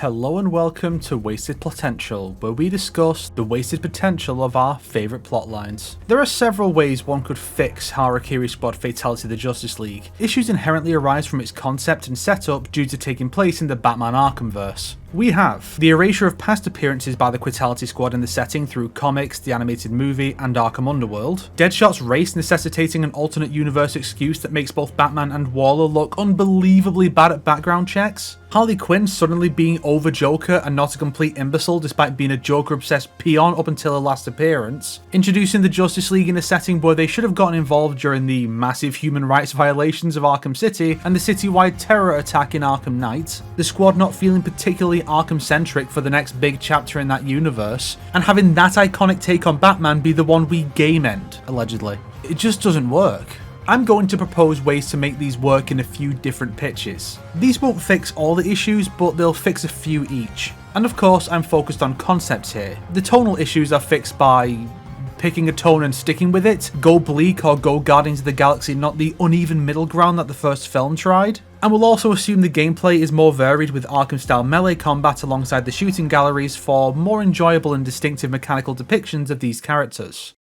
Hello and welcome to Wasted Plotential, where we discuss the wasted potential of our favourite plotlines. There are several ways one could fix Harakiri Squad Fatality of the Justice League. Issues inherently arise from its concept and setup due to taking place in the Batman Arkhamverse. We have the erasure of past appearances by the Quitality Squad in the setting through comics, the animated movie, and Arkham Underworld. Deadshot's race necessitating an alternate universe excuse that makes both Batman and Waller look unbelievably bad at background checks. Harley Quinn suddenly being over Joker and not a complete imbecile despite being a Joker-obsessed peon up until her last appearance. Introducing the Justice League in a setting where they should have gotten involved during the massive human rights violations of Arkham City and the citywide terror attack in Arkham Knight. The squad not feeling particularly Arkham-centric for the next big chapter in that universe, and having that iconic take on Batman be the one we game end, allegedly. It just doesn't work. I'm going to propose ways to make these work in a few different pitches. These won't fix all the issues, but they'll fix a few each. And of course, I'm focused on concepts here. The tonal issues are fixed by picking a tone and sticking with it, go bleak or go Guardians of the Galaxy, not the uneven middle ground that the first film tried. And we'll also assume the gameplay is more varied with Arkham-style melee combat alongside the shooting galleries for more enjoyable and distinctive mechanical depictions of these characters.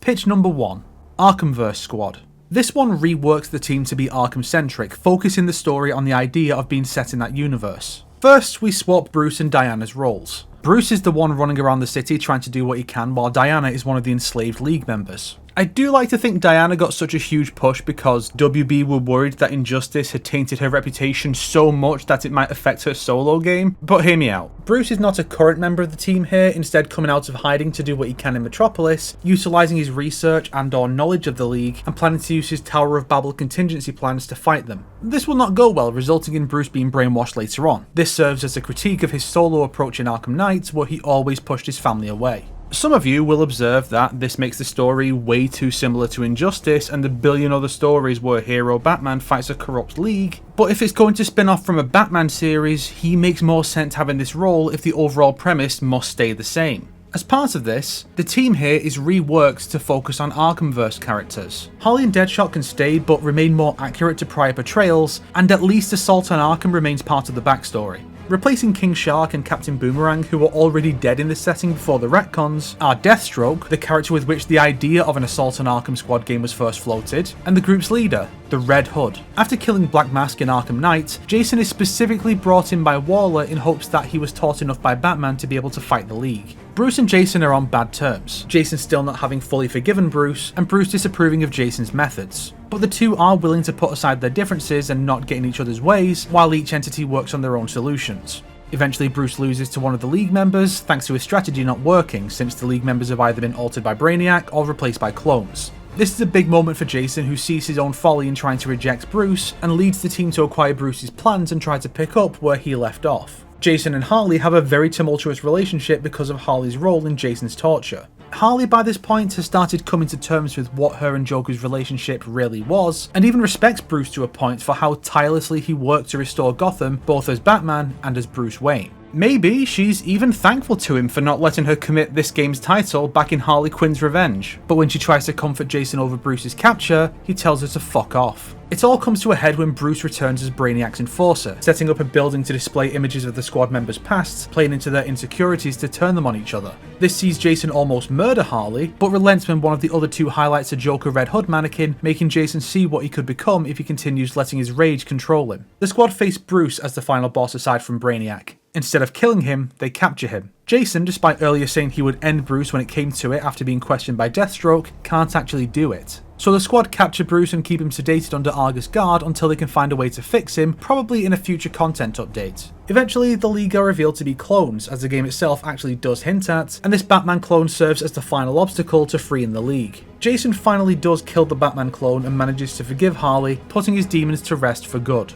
Pitch number 1. Arkhamverse Squad. This one reworks the team to be Arkham-centric, focusing the story on the idea of being set in that universe. First, we swap Bruce and Diana's roles. Bruce is the one running around the city trying to do what he can, while Diana is one of the enslaved League members. I do like to think Diana got such a huge push because WB were worried that Injustice had tainted her reputation so much that it might affect her solo game, but hear me out. Bruce is not a current member of the team here, instead coming out of hiding to do what he can in Metropolis, utilising his research and or knowledge of the League, and planning to use his Tower of Babel contingency plans to fight them. This will not go well, resulting in Bruce being brainwashed later on. This serves as a critique of his solo approach in Arkham Knight, where he always pushed his family away. Some of you will observe that this makes the story way too similar to Injustice and the billion other stories where hero Batman fights a corrupt League, but if it's going to spin off from a Batman series, he makes more sense having this role if the overall premise must stay the same. As part of this, the team here is reworked to focus on Arkhamverse characters. Harley and Deadshot can stay but remain more accurate to prior portrayals, and at least Assault on Arkham remains part of the backstory. Replacing King Shark and Captain Boomerang, who were already dead in this setting before the retcons, are Deathstroke, the character with which the idea of an Assault on Arkham Squad game was first floated, and the group's leader, the Red Hood. After killing Black Mask in Arkham Knight, Jason is specifically brought in by Waller in hopes that he was taught enough by Batman to be able to fight the League. Bruce and Jason are on bad terms, Jason still not having fully forgiven Bruce, and Bruce disapproving of Jason's methods. But the two are willing to put aside their differences and not get in each other's ways, while each entity works on their own solutions. Eventually Bruce loses to one of the League members, thanks to his strategy not working, since the League members have either been altered by Brainiac or replaced by clones. This is a big moment for Jason, who sees his own folly in trying to reject Bruce, and leads the team to acquire Bruce's plans and try to pick up where he left off. Jason and Harley have a very tumultuous relationship because of Harley's role in Jason's torture. Harley by this point has started coming to terms with what her and Joker's relationship really was, and even respects Bruce to a point for how tirelessly he worked to restore Gotham, both as Batman and as Bruce Wayne. Maybe she's even thankful to him for not letting her commit this game's title back in Harley Quinn's Revenge, but when she tries to comfort Jason over Bruce's capture, he tells her to fuck off. It all comes to a head when Bruce returns as Brainiac's enforcer, setting up a building to display images of the squad members' pasts, playing into their insecurities to turn them on each other. This sees Jason almost murder Harley, but relents when one of the other two highlights a Joker Red Hood mannequin, making Jason see what he could become if he continues letting his rage control him. The squad face Bruce as the final boss aside from Brainiac. Instead of killing him, they capture him. Jason, despite earlier saying he would end Bruce when it came to it after being questioned by Deathstroke, can't actually do it. So the squad capture Bruce and keep him sedated under Argus guard until they can find a way to fix him, probably in a future content update. Eventually, the League are revealed to be clones, as the game itself actually does hint at, and this Batman clone serves as the final obstacle to freeing the League. Jason finally does kill the Batman clone and manages to forgive Harley, putting his demons to rest for good.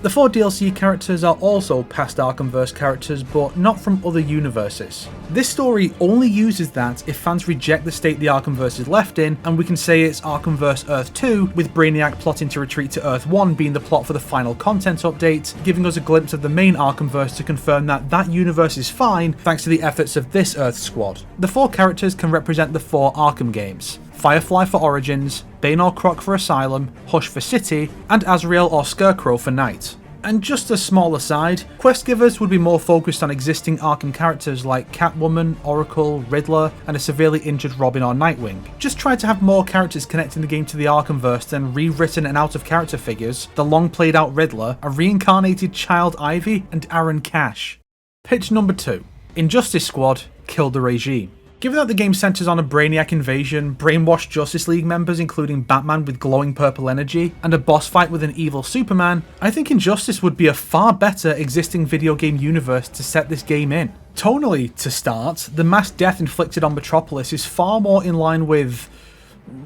The 4 DLC characters are also past Arkhamverse characters, but not from other universes. This story only uses that if fans reject the state the Arkhamverse is left in, and we can say it's Arkhamverse Earth 2, with Brainiac plotting to retreat to Earth 1 being the plot for the final content update, giving us a glimpse of the main Arkhamverse to confirm that that universe is fine thanks to the efforts of this Earth squad. The 4 characters can represent the 4 Arkham games: Firefly for Origins, Bane or Croc for Asylum, Hush for City, and Azrael or Scarecrow for Night. And just a small aside, quest givers would be more focused on existing Arkham characters like Catwoman, Oracle, Riddler, and a severely injured Robin or Nightwing. Just try to have more characters connecting the game to the Arkhamverse than rewritten and out of character figures, the long played out Riddler, a reincarnated Child Ivy, and Aaron Cash. Pitch number 2. Injustice Squad, Kill the Regime. Given that the game centers on a Brainiac invasion, brainwashed Justice League members including Batman with glowing purple energy, and a boss fight with an evil Superman, I think Injustice would be a far better existing video game universe to set this game in. Tonally, to start, the mass death inflicted on Metropolis is far more in line with,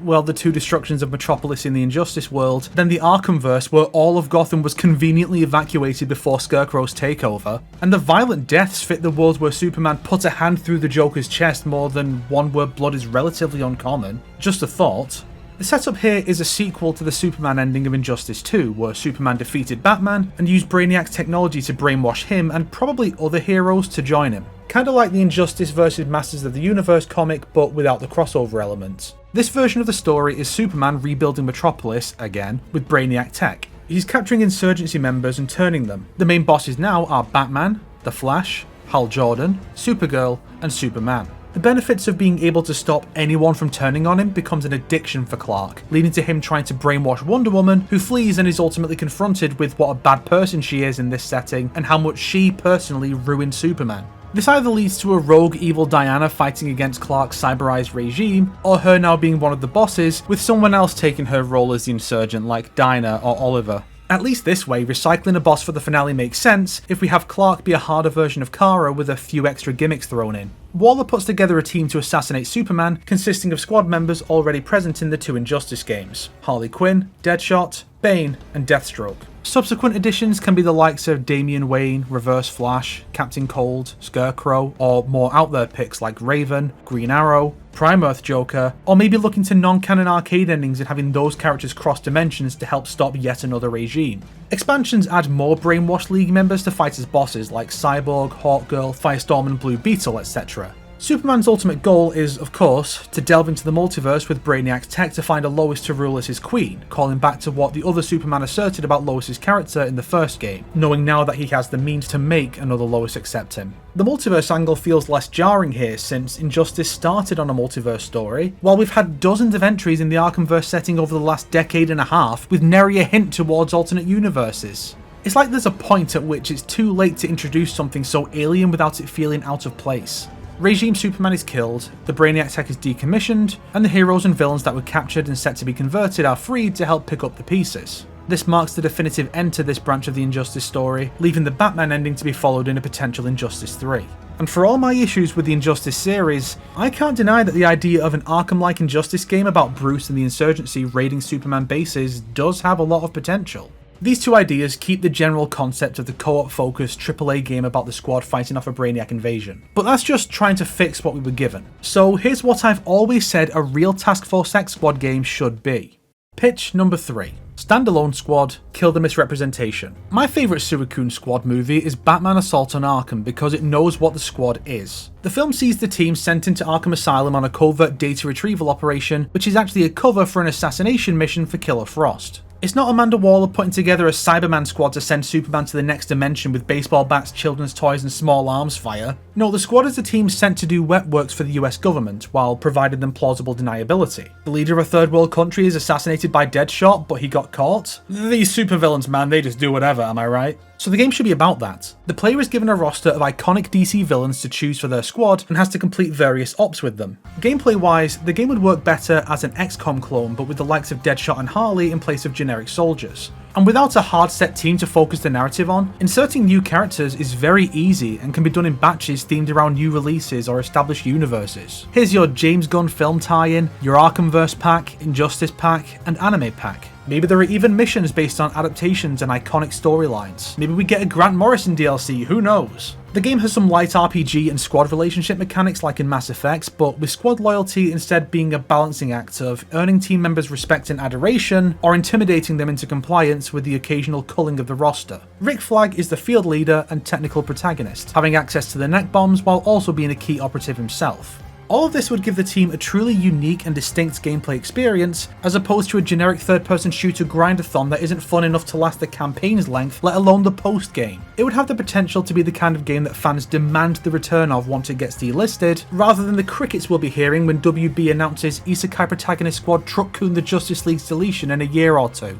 well, the two destructions of Metropolis in the Injustice world than the Arkhamverse, where all of Gotham was conveniently evacuated before Scarecrow's takeover, and the violent deaths fit the world where Superman put a hand through the Joker's chest more than one where blood is relatively uncommon. Just a thought. The setup here is a sequel to the Superman ending of Injustice 2, where Superman defeated Batman and used Brainiac's technology to brainwash him and probably other heroes to join him. Kinda like the Injustice vs Masters of the Universe comic, but without the crossover element. This version of the story is Superman rebuilding Metropolis, again, with Brainiac tech. He's capturing insurgency members and turning them. The main bosses now are Batman, The Flash, Hal Jordan, Supergirl, and Superman. The benefits of being able to stop anyone from turning on him becomes an addiction for Clark, leading to him trying to brainwash Wonder Woman, who flees and is ultimately confronted with what a bad person she is in this setting and how much she personally ruined Superman. This either leads to a rogue evil Diana fighting against Clark's cyberized regime, or her now being one of the bosses, with someone else taking her role as the insurgent like Dinah or Oliver. At least this way, recycling a boss for the finale makes sense if we have Clark be a harder version of Kara with a few extra gimmicks thrown in. Waller puts together a team to assassinate Superman, consisting of squad members already present in the two Injustice games: Harley Quinn, Deadshot, Bane, and Deathstroke. Subsequent additions can be the likes of Damian Wayne, Reverse Flash, Captain Cold, Scarecrow, or more out there picks like Raven, Green Arrow, Prime Earth Joker, or maybe looking to non-canon arcade endings and having those characters cross dimensions to help stop yet another regime. Expansions add more Brainwash League members to fight as bosses like Cyborg, Hawkgirl, Firestorm and Blue Beetle, etc. Superman's ultimate goal is, of course, to delve into the multiverse with Brainiac's tech to find a Lois to rule as his queen, calling back to what the other Superman asserted about Lois's character in the first game, knowing now that he has the means to make another Lois accept him. The multiverse angle feels less jarring here since Injustice started on a multiverse story, while we've had dozens of entries in the Arkhamverse setting over the last decade and a half with nary a hint towards alternate universes. It's like there's a point at which it's too late to introduce something so alien without it feeling out of place. Regime Superman is killed, the Brainiac tech is decommissioned, and the heroes and villains that were captured and set to be converted are freed to help pick up the pieces. This marks the definitive end to this branch of the Injustice story, leaving the Batman ending to be followed in a potential Injustice 3. And for all my issues with the Injustice series, I can't deny that the idea of an Arkham-like Injustice game about Bruce and the Insurgency raiding Superman bases does have a lot of potential. These two ideas keep the general concept of the co-op focused AAA game about the squad fighting off a Brainiac invasion. But that's just trying to fix what we were given. So here's what I've always said a real Task Force X squad game should be. Pitch number 3. Standalone squad, kill the misrepresentation. My favourite Suicune Squad movie is Batman Assault on Arkham because it knows what the squad is. The film sees the team sent into Arkham Asylum on a covert data retrieval operation, which is actually a cover for an assassination mission for Killer Frost. It's not Amanda Waller putting together a Cyberman squad to send Superman to the next dimension with baseball bats, children's toys and small arms fire. No, the squad is a team sent to do wet works for the US government, while providing them plausible deniability. The leader of a third world country is assassinated by Deadshot, but he got caught. These supervillains, man, they just do whatever, am I right? So the game should be about that. The player is given a roster of iconic DC villains to choose for their squad and has to complete various ops with them. Gameplay wise, the game would work better as an XCOM clone but with the likes of Deadshot and Harley in place of generic soldiers. And without a hard set team to focus the narrative on, inserting new characters is very easy and can be done in batches themed around new releases or established universes. Here's your James Gunn film tie-in, your Arkhamverse pack, Injustice pack, and Anime pack. Maybe there are even missions based on adaptations and iconic storylines. Maybe we get a Grant Morrison DLC, who knows? The game has some light RPG and squad relationship mechanics like in Mass Effect, but with squad loyalty instead being a balancing act of earning team members' respect and adoration, or intimidating them into compliance with the occasional culling of the roster. Rick Flag is the field leader and technical protagonist, having access to the neck bombs while also being a key operative himself. All of this would give the team a truly unique and distinct gameplay experience, as opposed to a generic third-person shooter grindathon that isn't fun enough to last the campaign's length, let alone the post-game. It would have the potential to be the kind of game that fans demand the return of once it gets delisted, rather than the crickets we'll be hearing when WB announces Isekai Protagonist Squad Truck-kun the Justice League's deletion in a year or two.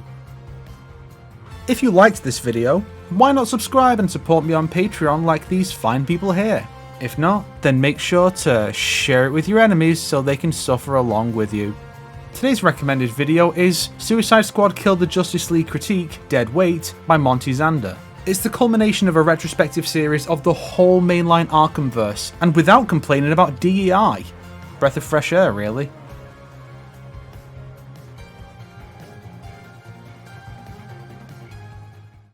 If you liked this video, why not subscribe and support me on Patreon like these fine people here? If not, then make sure to share it with your enemies so they can suffer along with you. Today's recommended video is Suicide Squad Killed the Justice League Critique, Dead Weight by Monty Zander. It's the culmination of a retrospective series of the whole mainline Arkhamverse, and without complaining about DEI. Breath of fresh air, really.